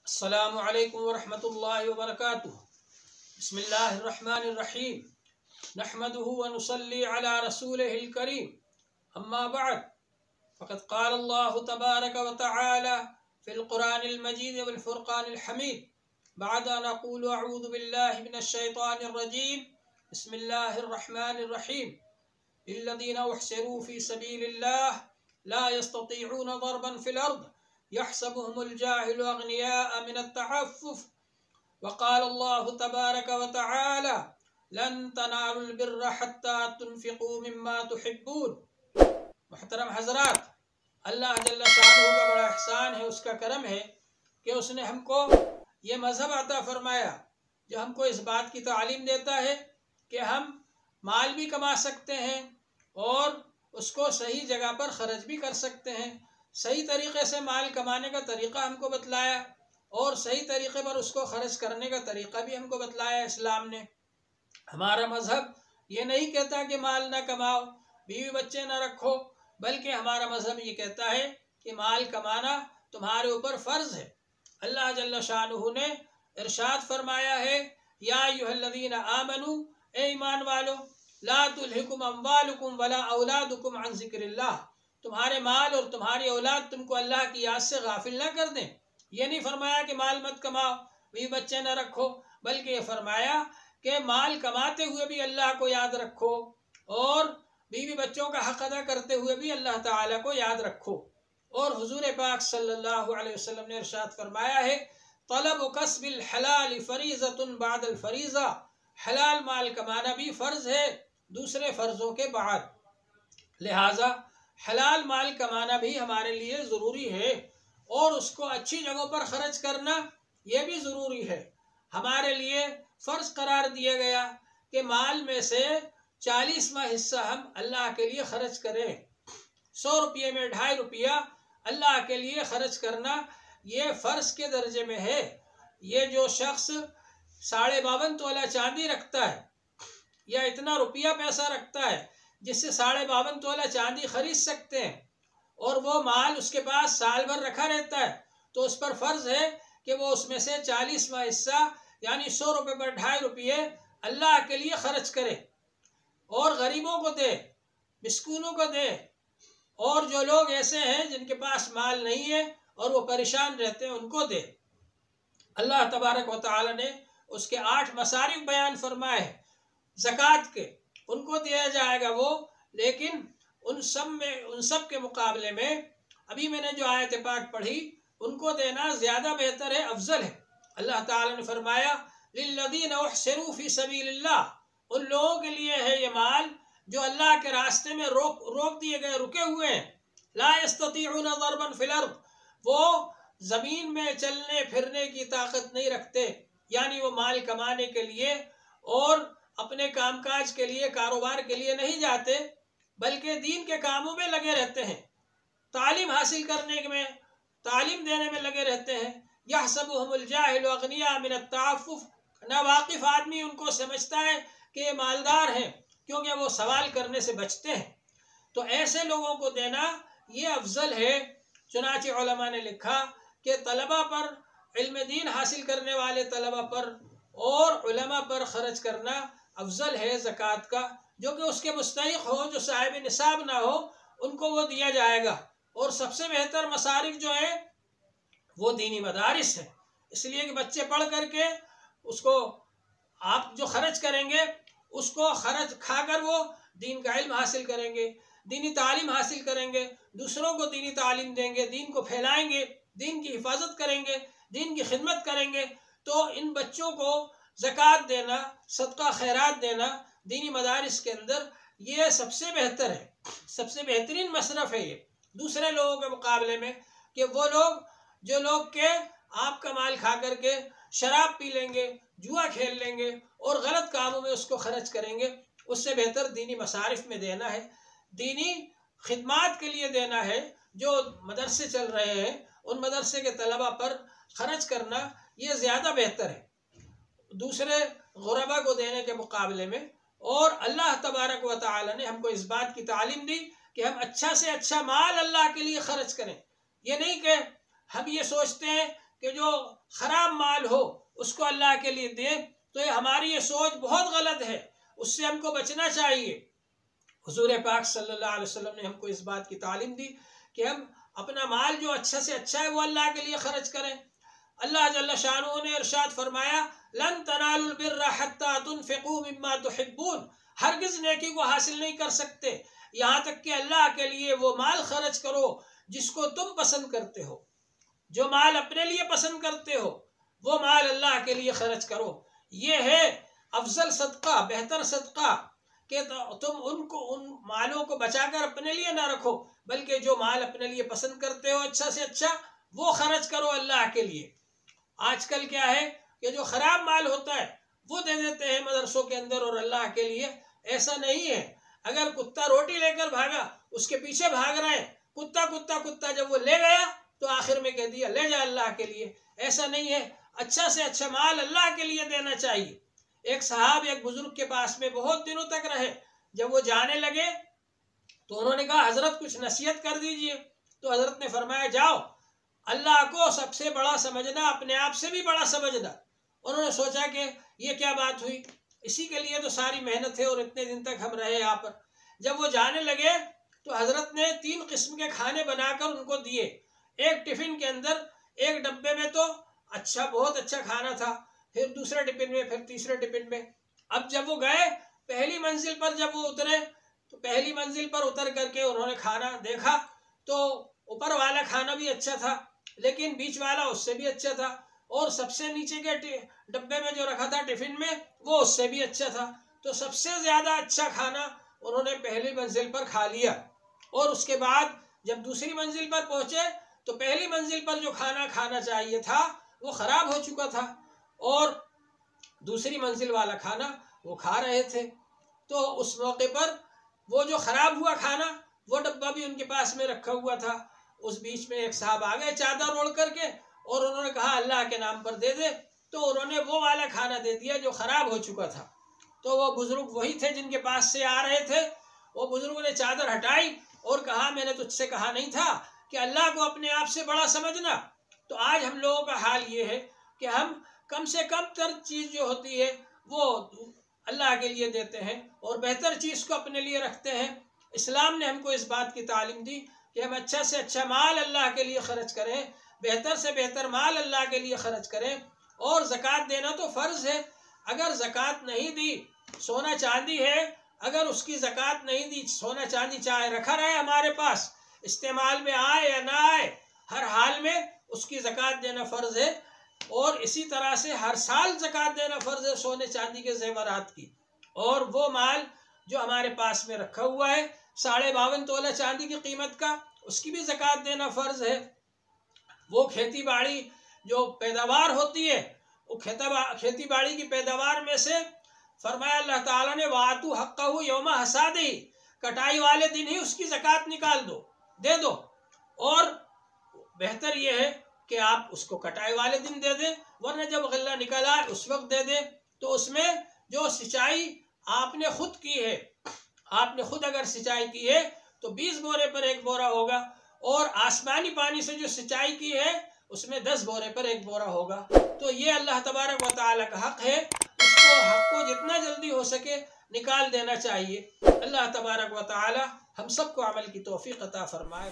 السلام علیکم ورحمۃ اللہ وبرکاتہ۔ بسم اللہ الرحمن الرحیم، نحمده ونصلی علی رسولہ الکریم، اما بعد فقد قال اللہ تبارک وتعالی فی القرآن المجید والفرقان الحمید بعد ان اقول اعوذ باللہ من الشیطان الرجیم بسم اللہ الرحمن الرحیم للذین احصروا فی سبیل اللہ لا يستطيعون ضربا في الأرض يحسبهم الجاهل أغنياء من التعفف وقال الله تبارك وتعالى لن تنالوا البر حتى تنفقوا مما تحبون۔ محترم حضرات، اللہ جل شانہ کا بڑا احسان ہے، اس کا کرم ہے کہ اس نے ہم کو یہ مذہب عطا فرمایا جو ہم کو اس بات کی تعلیم دیتا ہے کہ ہم مال بھی کما سکتے ہیں اور اس کو صحیح جگہ پر خرچ بھی کر سکتے ہیں۔ صحیح طریقے سے مال کمانے کا طریقہ ہم کو بتلایا اور صحیح طریقے پر اس کو خرچ کرنے کا طریقہ بھی ہم کو بتلایا اسلام نے۔ ہمارا مذہب یہ نہیں کہتا کہ مال نہ کماؤ، بیوی بچے نہ رکھو، بلکہ ہمارا مذہب یہ کہتا ہے کہ مال کمانا تمہارے اوپر فرض ہے۔ اللہ جل شانہ نے ارشاد فرمایا ہے، یا ایھا الذین آمنوا، اے ایمان والو، لا تلہکم اموالکم ولا اولادکم عن ذکر اللہ، تمہارے مال اور تمہاری اولاد تم کو اللہ کی یاد سے غافل نہ کر دیں۔ یہ نہیں فرمایا کہ مال مت کماؤ، بیوی بچے نہ رکھو، بلکہ یہ فرمایا کہ مال کماتے ہوئے بھی اللہ کو یاد رکھو اور بیوی بچوں کا حق ادا کرتے ہوئے بھی اللہ تعالیٰ کو یاد رکھو۔ اور حضور پاک صلی اللہ علیہ وسلم نے ارشاد فرمایا ہے، طلب کسب الحلال فریضۃ بعد الفریضہ، حلال مال کمانا بھی فرض ہے دوسرے فرضوں کے بعد، لہٰذا حلال مال کمانا بھی ہمارے لیے ضروری ہے اور اس کو اچھی جگہوں پر خرچ کرنا یہ بھی ضروری ہے۔ ہمارے لیے فرض قرار دیا گیا کہ مال میں سے 40واں حصہ ہم اللہ کے لیے خرچ کریں۔ 100 روپے میں 2.5 روپیہ اللہ کے لیے خرچ کرنا یہ فرض کے درجے میں ہے۔ یہ جو شخص 52.5 تولہ چاندی رکھتا ہے یا اتنا روپیہ پیسہ رکھتا ہے جس سے 52.5 تولہ چاندی خرید سکتے ہیں اور وہ مال اس کے پاس سال بھر رکھا رہتا ہے، تو اس پر فرض ہے کہ وہ اس میں سے 40واں حصہ یعنی 100 روپے پر 2.5 روپیے اللہ کے لیے خرچ کرے اور غریبوں کو دے، مسکینوں کو دے، اور جو لوگ ایسے ہیں جن کے پاس مال نہیں ہے اور وہ پریشان رہتے ہیں ان کو دے۔ اللہ تبارک و تعالی نے اس کے 8 مصارف بیان فرمائے ہیں زکوٰۃ کے، ان کو دیا جائے گا وہ، لیکن ان سب کے مقابلے میں ابھی میں نے جو آیت پاک پڑھی ان کو دینا زیادہ بہتر ہے، افضل ہے۔ اللہ تعالی نے فرمایا للذین احصروا فی سبیل اللہ، ان لوگوں کے لیے ہے یہ مال جو اللہ کے راستے میں روک دیے گئے، رکے ہوئے ہیں۔ لا یستطیعون ضربا فی الارض، وہ زمین میں چلنے پھرنے کی طاقت نہیں رکھتے، یعنی وہ مال کمانے کے لیے اور اپنے کام کاج کے لیے، کاروبار کے لیے نہیں جاتے، بلکہ دین کے کاموں میں لگے رہتے ہیں، تعلیم حاصل کرنے میں، تعلیم دینے میں لگے رہتے ہیں۔ یحسبهم الجاہل اغنیاء من التعفف، ناواقف آدمی ان کو سمجھتا ہے کہ یہ مالدار ہیں کیونکہ وہ سوال کرنے سے بچتے ہیں، تو ایسے لوگوں کو دینا یہ افضل ہے۔ چنانچہ علماء نے لکھا کہ طلبہ پر، علم دین حاصل کرنے والے طلبہ پر اور علماء پر خرچ کرنا افضل ہے زکوٰۃ کا، جو کہ اس کے مستحق ہو، جو صاحب نصاب نہ ہو ان کو وہ دیا جائے گا۔ اور سب سے بہتر مصارف جو ہے وہ دینی مدارس ہے، اس لیے کہ بچے پڑھ کر کے اس کو آپ جو خرچ کریں گے اس کو خرچ کھا کر وہ دین کا علم حاصل کریں گے، دینی تعلیم حاصل کریں گے، دوسروں کو دینی تعلیم دیں گے، دین کو پھیلائیں گے، دین کی حفاظت کریں گے، دین کی خدمت کریں گے، تو ان بچوں کو زکوٰۃ دینا، صدقہ خیرات دینا دینی مدارس کے اندر یہ سب سے بہتر ہے، سب سے بہترین مصرف ہے یہ دوسرے لوگوں کے مقابلے میں، کہ وہ لوگ جو لوگ کہ آپ کا مال کھا کر کے شراب پی لیں گے، جوا کھیل لیں گے اور غلط کاموں میں اس کو خرچ کریں گے، اس سے بہتر دینی مصارف میں دینا ہے، دینی خدمات کے لیے دینا ہے۔ جو مدرسے چل رہے ہیں ان مدرسے کے طلبہ پر خرچ کرنا یہ زیادہ بہتر ہے دوسرے غربا کو دینے کے مقابلے میں۔ اور اللہ تبارک و تعالی نے ہم کو اس بات کی تعلیم دی کہ ہم اچھا سے اچھا مال اللہ کے لیے خرچ کریں۔ یہ نہیں کہ ہم یہ سوچتے ہیں کہ جو خراب مال ہو اس کو اللہ کے لیے دیں، تو یہ ہماری یہ سوچ بہت غلط ہے، اس سے ہم کو بچنا چاہیے۔ حضور پاک صلی اللہ علیہ وسلم نے ہم کو اس بات کی تعلیم دی کہ ہم اپنا مال جو اچھا سے اچھا ہے وہ اللہ کے لیے خرچ کریں۔ اللہ جل شانہ نے ارشاد فرمایا لن تنالوا البر حتى تنفقوا مما تحبون، ہرگز نیکی کو حاصل نہیں کر سکتے یہاں تک کہ اللہ کے لیے وہ مال خرچ کرو جس کو تم پسند کرتے ہو۔ جو مال اپنے لیے پسند کرتے ہو وہ مال اللہ کے لیے خرچ کرو۔ یہ ہے افضل صدقہ، بہتر صدقہ، کہ تم ان مالوں کو بچا کر اپنے لیے نہ رکھو، بلکہ جو مال اپنے لیے پسند کرتے ہو اچھا سے اچھا وہ خرچ کرو اللہ کے لیے۔ آج کل کیا ہے کہ جو خراب مال ہوتا ہے وہ دے دیتے ہیں مدرسوں کے اندر اور اللہ کے لیے ایسا نہیں ہے۔ اگر کتا روٹی لے کر بھاگا، اس کے پیچھے بھاگ رہے ہیں، کتا کتا کتا جب وہ لے گیا تو آخر میں کہہ دیا لے جا اللہ کے لیے، ایسا نہیں ہے۔ اچھا سے اچھا مال اللہ کے لیے دینا چاہیے۔ ایک صاحب ایک بزرگ کے پاس میں بہت دنوں تک رہے، جب وہ جانے لگے تو انہوں نے کہا حضرت کچھ نصیحت کر دیجئے، تو حضرت نے فرمایا جاؤ اللہ کو سب سے بڑا سمجھنا، اپنے آپ سے بھی بڑا سمجھنا۔ انہوں نے سوچا کہ یہ کیا بات ہوئی، اسی کے لیے تو ساری محنت ہے اور اتنے دن تک ہم رہے یہاں پر۔ جب وہ جانے لگے تو حضرت نے 3 قسم کے کھانے بنا کر ان کو دیے، ایک ٹفن کے اندر، ایک ڈبے میں تو اچھا بہت اچھا کھانا تھا، پھر دوسرے ٹفن میں، پھر تیسرے ٹفن میں۔ اب جب وہ گئے پہلی منزل پر، جب وہ اترے تو پہلی منزل پر اتر کر کے انہوں نے کھانا دیکھا تو اوپر والا کھانا بھی اچھا تھا، لیکن بیچ والا اس سے بھی اچھا تھا، اور سب سے نیچے کے ڈبے میں جو رکھا تھا ٹفن میں وہ اس سے بھی اچھا تھا۔ تو سب سے زیادہ اچھا کھانا انہوں نے پہلی منزل پر کھا لیا، اور اس کے بعد جب دوسری منزل پر پہنچے تو پہلی منزل پر جو کھانا کھانا چاہیے تھا وہ خراب ہو چکا تھا، اور دوسری منزل والا کھانا وہ کھا رہے تھے۔ تو اس موقع پر وہ جو خراب ہوا کھانا وہ ڈبہ بھی ان کے پاس میں رکھا ہوا تھا، اس بیچ میں ایک صاحب آ گئے چادر اوڑھ کر کے، اور انہوں نے کہا اللہ کے نام پر دے دے، تو انہوں نے وہ والا کھانا دے دیا جو خراب ہو چکا تھا۔ تو وہ بزرگ وہی تھے جن کے پاس سے آ رہے تھے، وہ بزرگ نے چادر ہٹائی اور کہا میں نے تجھ سے کہا نہیں تھا کہ اللہ کو اپنے آپ سے بڑا سمجھنا۔ تو آج ہم لوگوں کا حال یہ ہے کہ ہم کم سے کم تر چیز جو ہوتی ہے وہ اللہ کے لیے دیتے ہیں اور بہتر چیز کو اپنے لیے رکھتے ہیں۔ اسلام نے ہم کو اس بات کی تعلیم دی کہ ہم اچھا سے اچھا مال اللہ کے لیے خرچ کریں، بہتر سے بہتر مال اللہ کے لیے خرچ کریں، اور زکوٰۃ دینا تو فرض ہے۔ اگر زکوٰۃ نہیں دی، سونا چاندی ہے، اگر اس کی زکوٰۃ نہیں دی، سونا چاندی چاہے رکھا رہے ہمارے پاس، استعمال میں آئے یا نہ آئے، ہر حال میں اس کی زکوٰۃ دینا فرض ہے۔ اور اسی طرح سے ہر سال زکوٰۃ دینا فرض ہے سونے چاندی کے زیورات کی۔ اور وہ مال جو ہمارے پاس میں رکھا ہوا ہے 52.5 تولہ چاندی کی قیمت کا، اس کی بھی زکوٰۃ دینا فرض ہے۔ وہ کھیتی باڑی جو پیداوار ہوتی ہے، وہ کھیتی باڑی کی پیداوار میں سے فرمایا اللہ تعالیٰ نے وَآتُوا حَقَّهُ يَوْمَ حَصَادِهِ، کٹائی والے دن ہی اس کی زکوٰۃ نکال دو، دے دو۔ اور بہتر یہ ہے کہ آپ اس کو کٹائی والے دن دے دیں، ورنہ جب غلہ نکل آئے اس وقت دے دیں۔ تو اس میں جو سچائی آپ نے خود کی ہے، آپ نے خود اگر سچائی کی ہے تو 20 بورے پر 1 بورہ ہوگا، اور آسمانی پانی سے جو سچائی کی ہے اس میں 10 بورے پر 1 بورہ ہوگا۔ تو یہ اللہ تبارک و تعالیٰ کا حق ہے، اس کو حق کو جتنا جلدی ہو سکے نکال دینا چاہیے۔ اللہ تبارک و تعالیٰ ہم سب کو عمل کی توفیق عطا فرمائے۔